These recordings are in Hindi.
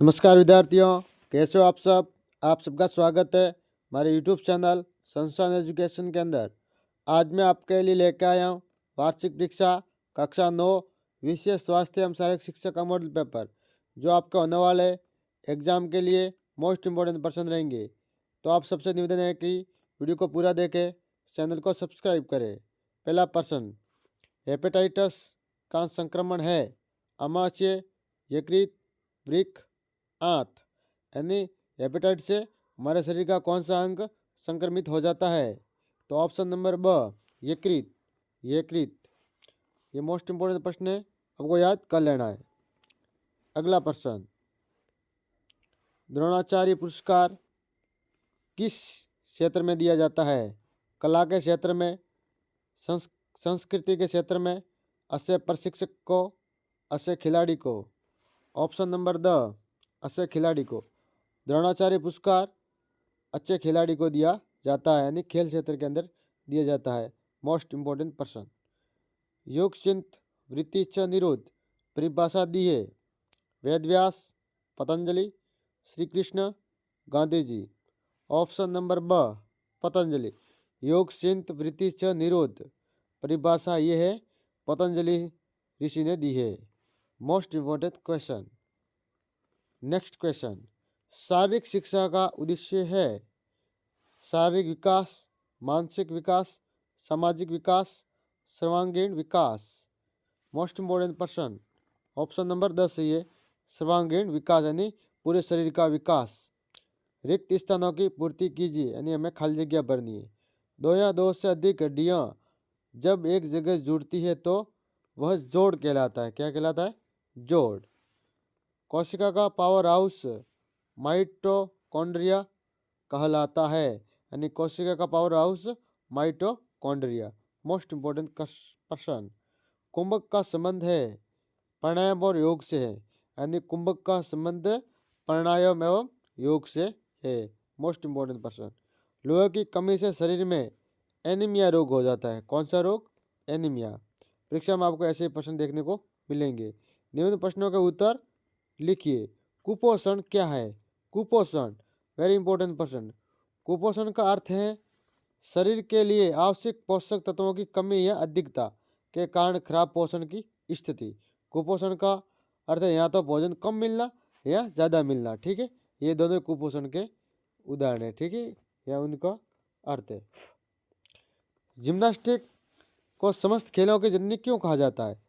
नमस्कार विद्यार्थियों, कैसे हो आप सब। आप सबका स्वागत है हमारे यूट्यूब चैनल संस्थान एजुकेशन के अंदर। आज मैं आपके लिए लेकर आया हूँ वार्षिक परीक्षा कक्षा 9 विषय स्वास्थ्य एवं शारीरिक शिक्षा का मॉडल पेपर, जो आपके होने वाले एग्जाम के लिए मोस्ट इम्पोर्टेंट प्रश्न रहेंगे। तो आप सबसे निवेदन है कि वीडियो को पूरा देखें, चैनल को सब्सक्राइब करें। पहला प्रश्न, हेपेटाइटिस का संक्रमण है आमाशय, यकृत, वृक्क, आंत, यानी हेपेटाइटिस से हमारे शरीर का कौन सा अंग संक्रमित हो जाता है। तो ऑप्शन नंबर ब, यकृत। यकृत ये मोस्ट इंपोर्टेंट प्रश्न है, आपको याद कर लेना है। अगला प्रश्न, द्रोणाचार्य पुरस्कार किस क्षेत्र में दिया जाता है। कला के क्षेत्र में, संस्कृति के क्षेत्र में, अच्छे प्रशिक्षक को, अच्छे खिलाड़ी को। ऑप्शन नंबर द, अच्छे खिलाड़ी को। द्रोणाचार्य पुरस्कार अच्छे खिलाड़ी को दिया जाता है, यानी खेल क्षेत्र के अंदर दिया जाता है। मोस्ट इम्पोर्टेंट प्रश्न, योग चिंत वृत्ति च निरोध परिभाषा दी है। वेदव्यास, पतंजलि, श्री कृष्ण, गांधी जी। ऑप्शन नंबर ब, पतंजलि। योग चिंत वृत्ति च निरोध परिभाषा ये है, पतंजलि ऋषि ने दी है। Most important question. Next question, शारीरिक शिक्षा का उद्देश्य है शारीरिक विकास, मानसिक विकास, सामाजिक विकास, सर्वांगीण विकास। मोस्ट इम्पोर्टेंट प्रश्न, ऑप्शन नंबर 10 ये सर्वांगीण विकास, यानी पूरे शरीर का विकास। रिक्त स्थानों की पूर्ति कीजिए, यानी हमें खाली जगह भरनी है। दो या दो से अधिक हड्डियाँ जब एक जगह जुड़ती है तो वह जोड़ कहलाता है। क्या कहलाता है? जोड़। कोशिका का पावर हाउस माइटोकॉन्ड्रिया कहलाता है, यानी कोशिका का power house mitochondria. Most important प्रश्न, कुंभक का संबंध है प्राणायाम और योग से है, यानी कुंभक का संबंध प्राणायाम एवं योग से है। मोस्ट इम्पोर्टेंट प्रश्न, लोहे की कमी से शरीर में एनीमिया रोग हो जाता है। कौन सा रोग? एनीमिया। परीक्षा में आपको ऐसे प्रश्न देखने को मिलेंगे। निम्न प्रश्नों के उत्तर लिखिए। कुपोषण क्या है? कुपोषण वेरी इंपॉर्टेंट प्रश्न। कुपोषण का अर्थ है शरीर के लिए आवश्यक पोषक तत्वों की कमी या अधिकता के कारण खराब पोषण की स्थिति। कुपोषण का अर्थ है या तो भोजन कम मिलना या ज़्यादा मिलना। ठीक है, ये दोनों कुपोषण के उदाहरण है। ठीक है, या उनका अर्थ है। जिम्नास्टिक को समस्त खेलों की जननी क्यों कहा जाता है?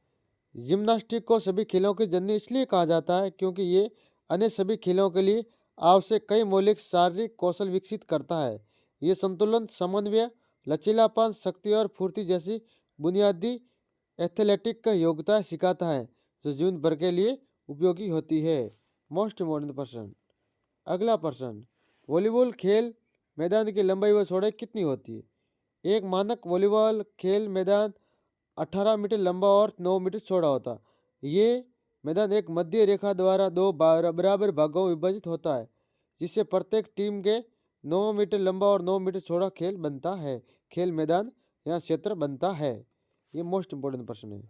जिम्नास्टिक को सभी खेलों की जननी इसलिए कहा जाता है क्योंकि ये अन्य सभी खेलों के लिए आवश्यक कई मौलिक शारीरिक कौशल विकसित करता है। ये संतुलन, समन्वय, लचीलापन, शक्ति और फुर्ती जैसी बुनियादी एथलेटिक योग्यता सिखाता है, जो जीवन भर के लिए उपयोगी होती है। मोस्ट इम्पोर्टेंट प्रश्न। अगला प्रश्न, वॉलीबॉल खेल मैदान की लंबाई व चौड़ाई कितनी होती है? एक मानक वॉलीबॉल खेल मैदान 18 मीटर लंबा और 9 मीटर चौड़ा होता है। ये मैदान एक मध्य रेखा द्वारा दो बराबर भागों में विभाजित होता है, जिससे प्रत्येक टीम के 9 मीटर लंबा और 9 मीटर चौड़ा खेल बनता है। खेल मैदान या क्षेत्र बनता है। ये मोस्ट इम्पोर्टेंट प्रश्न है।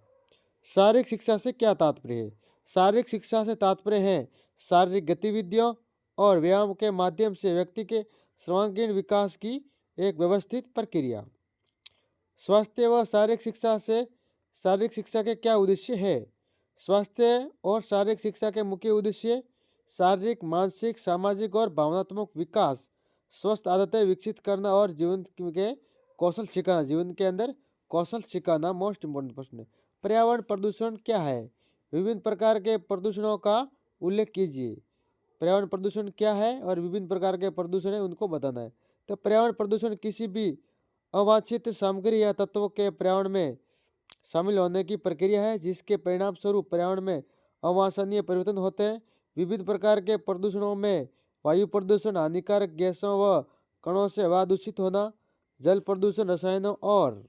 शारीरिक शिक्षा से क्या तात्पर्य है? शारीरिक शिक्षा से तात्पर्य है शारीरिक गतिविधियों और व्यायाम के माध्यम से व्यक्ति के सर्वांगीण विकास की एक व्यवस्थित प्रक्रिया। स्वास्थ्य व शारीरिक शिक्षा से शारीरिक शिक्षा के क्या उद्देश्य है? स्वास्थ्य और शारीरिक शिक्षा के मुख्य उद्देश्य शारीरिक, मानसिक, सामाजिक और भावनात्मक विकास, स्वस्थ आदतें विकसित करना और जीवन के कौशल सिखाना। जीवन के अंदर कौशल सिखाना मोस्ट इम्पोर्टेंट प्रश्न है। पर्यावरण प्रदूषण क्या है? विभिन्न प्रकार के प्रदूषणों का उल्लेख कीजिए। पर्यावरण प्रदूषण क्या है और विभिन्न प्रकार के प्रदूषण है, उनको बताना है। तो पर्यावरण प्रदूषण किसी भी अवांछित सामग्री या तत्वों के पर्यावरण में शामिल होने की प्रक्रिया है, जिसके परिणाम स्वरूप पर्यावरण में अवांछनीय परिवर्तन होते हैं। विविध प्रकार के प्रदूषणों में वायु प्रदूषण, हानिकारक गैसों व कणों से हवा दूषित होना, जल प्रदूषण, रसायनों और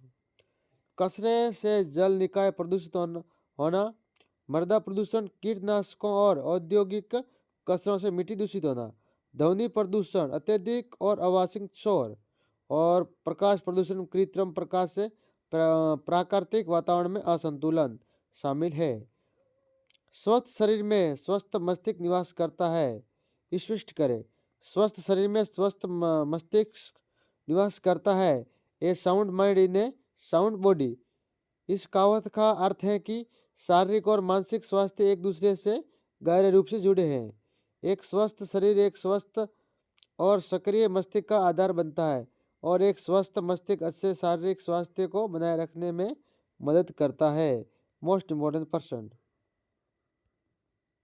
कचरे से जल निकाय प्रदूषित होना, मृदा प्रदूषण, कीटनाशकों और औद्योगिक कचरों से मिट्टी दूषित होना, ध्वनि प्रदूषण, अत्यधिक और अवांछित शोर और प्रकाश प्रदूषण, कृत्रिम प्रकाश से प्राकृतिक वातावरण में असंतुलन शामिल है। स्वस्थ शरीर में स्वस्थ मस्तिष्क निवास करता है। स्पष्ट करें। स्वस्थ शरीर में स्वस्थ मस्तिष्क निवास करता है। A sound mind in a sound body. इस कहावत का अर्थ है कि शारीरिक और मानसिक स्वास्थ्य एक दूसरे से गहरे रूप से जुड़े हैं। एक स्वस्थ शरीर एक स्वस्थ और सक्रिय मस्तिष्क का आधार बनता है और एक स्वस्थ मस्तिष्क अच्छे शारीरिक स्वास्थ्य को बनाए रखने में मदद करता है। Most important person.